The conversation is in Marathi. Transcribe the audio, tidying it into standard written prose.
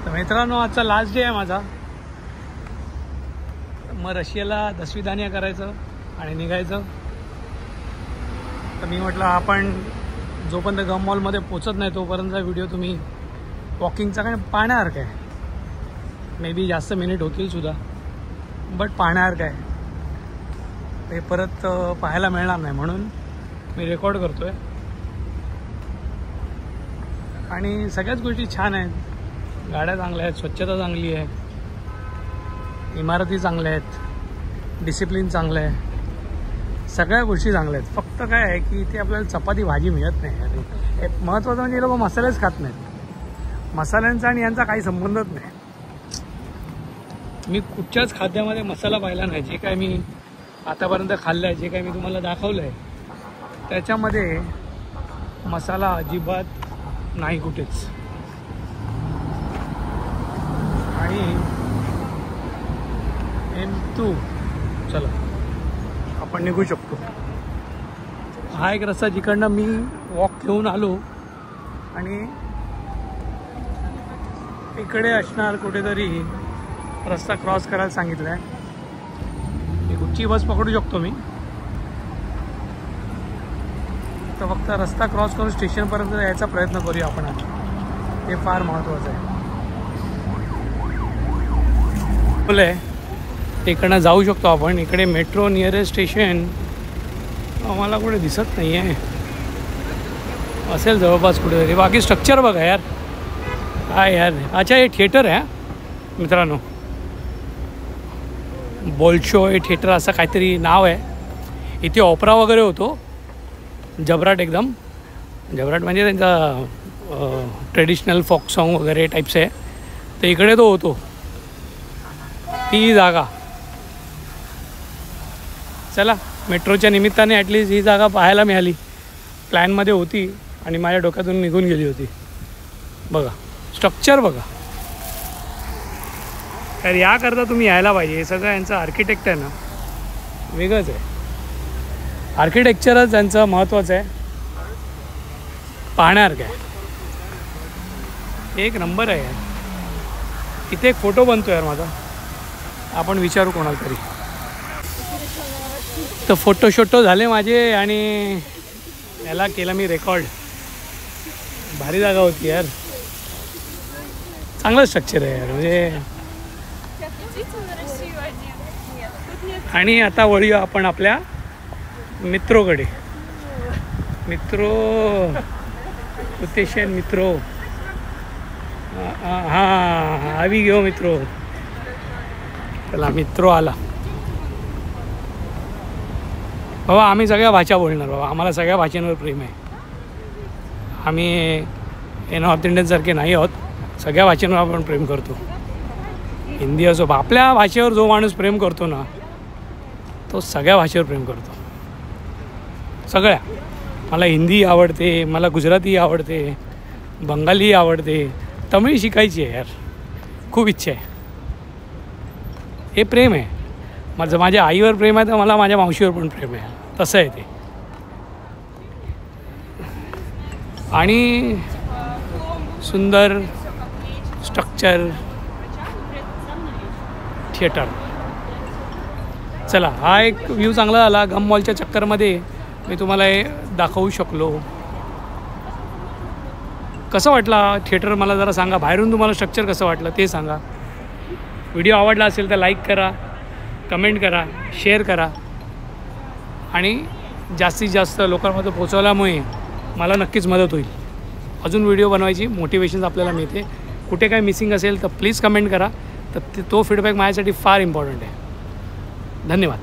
तर मित्रांनो, आजचा लास्ट डे आहे माझा. मग रशियाला 10वी दानिया करायचं आणि निघायचं. तर मी म्हटलं आपण जोपर्यंत गम मॉलमध्ये पोचत नाही तोपर्यंतचा व्हिडिओ तुम्ही वॉकिंगचा काय पाहण्यासारखं आहे. मे बी जास्त मिनिट होतील सुद्धा, बट पाहण्यासारखं आहे. हे परत पाहायला मिळणार नाही म्हणून मी रेकॉर्ड करतो आहे. आणि सगळ्याच गोष्टी छान आहेत. गाड्या चांगल्या आहेत, स्वच्छता चांगली आहे, इमारती चांगल्या आहेत, डिसिप्लिन चांगलं आहे, सगळ्या गोष्टी चांगल्या आहेत. फक्त काय आहे की इथे आपल्याला चपाती भाजी मिळत नाही. आणि महत्त्वाचं म्हणजे लोक मसालेच खात नाहीत. मसाल्यांचा आणि यांचा काही संबंधच नाही. मी कुठच्याच खाद्यामध्ये मसाला पाहिला नाही. जे काय मी आतापर्यंत खाल्लं आहे, जे काय मी तुम्हाला दाखवलं आहे, त्याच्यामध्ये मसाला अजिबात नाही कुठेच. आणि M2 चला आपण निघू शकतो. हा एक रस्ता जिकडनं मी वॉक घेऊन आलो आणि इकडे असणार कुठेतरी रस्ता क्रॉस करायला सांगितलं आहे. कुठची बस पकडू शकतो मी. तर फक्त रस्ता क्रॉस करून स्टेशनपर्यंत यायचा प्रयत्न करूया आपण. हे फार महत्त्वाचं आहे. बोले इकडनं जाऊ शकतो आपण. इकडे मेट्रो नियरेस्ट स्टेशन आम्हाला कुठे दिसत नाही आहे. असेल जवळपास कुठेतरी. बाकी स्ट्रक्चर बघा यार, काय यार. अच्छा, हे थिएटर आहे मित्रांनो. बोल्शोय थिएटर असं काहीतरी नाव आहे. इथे ऑपरा वगैरे होतो. जबराट एकदम. जबराट म्हणजे त्यांचा ट्रेडिशनल फोक सॉन्ग वगैरे टाईप्स आहे. तर इकडे तो होतो. ती जागा. चला, मेट्रोच्या निमित्ताने ॲटलिस्ट ही जागा पाहायला मिळाली. प्लॅनमध्ये होती आणि माझ्या डोक्यातून निघून गेली होती. बघा स्ट्रक्चर बघा. तर याकरता तुम्ही यायला पाहिजे. हे सगळं यांचं आर्किटेक्ट आहे ना, वेगळंच आहे. आर्किटेक्चरच यांचं महत्त्वाचं आहे. पाहण्यासारखं आहे. एक नंबर आहे यार. इथे एक फोटो बनतो यार माझा. आपण विचारू कोणाला तरी. तर फोटो झाले माझे आणि याला केला मी रेकॉर्ड. भारी जागा होती यार. चांगलं स्ट्रक्चर आहे यार म्हणजे. आणि आता वळूया आपण आपल्या मित्रोकडे. मित्रो उद्देशन मित्रो. हां आवी घेऊ मित्रो. चला मित्रो आला. बाबा आम्ही सगळ्या भाषा बोलणार. बाबा आम्हाला सगळ्या भाषांवर प्रेम आहे. आम्ही हे नॉर्थ इंडियनसारखे नाही आहोत. सगळ्या भाषांवर आपण प्रेम करतो. हिंदी असो, आपल्या भाषेवर जो माणूस प्रेम करतो ना, तो सगळ्या भाषेवर प्रेम करतो. सगळ्या. मला हिंदी आवडते, मला गुजराती आवडते, बंगाली आवडते, तमिळ शिकायची आहे यार. खूप इच्छा आहे. हे प्रेम आहे माझं. माझ्या आईवर प्रेम आहे तर मला माझ्या मावशीवर पण प्रेम आहे. तसं आहे ते. आणि सुंदर स्ट्रक्चर थिएटर. चला, हा एक व्ह्यू चांगला झाला. गम मॉलच्या चक्करमध्ये मी तुम्हाला हे दाखवू शकलो. कसं वाटला थिएटर मला जरा सांगा. बाहेरून तुम्हाला स्ट्रक्चर कसं वाटलं ते सांगा. व्हिडिओ आवडला असेल तर लाईक करा, कमेंट करा, शेअर करा. आणि जास्तीत जास्त लोकांमध्ये पोचवल्यामुळे मला नक्कीच मदत होईल. अजून व्हिडिओ बनवायची मोटिवेशन आपल्याला मिळते. कुठे काय मिसिंग असेल तर प्लीज कमेंट करा. तर तो फीडबॅक माझ्यासाठी फार इम्पॉर्टंट आहे. धन्यवाद.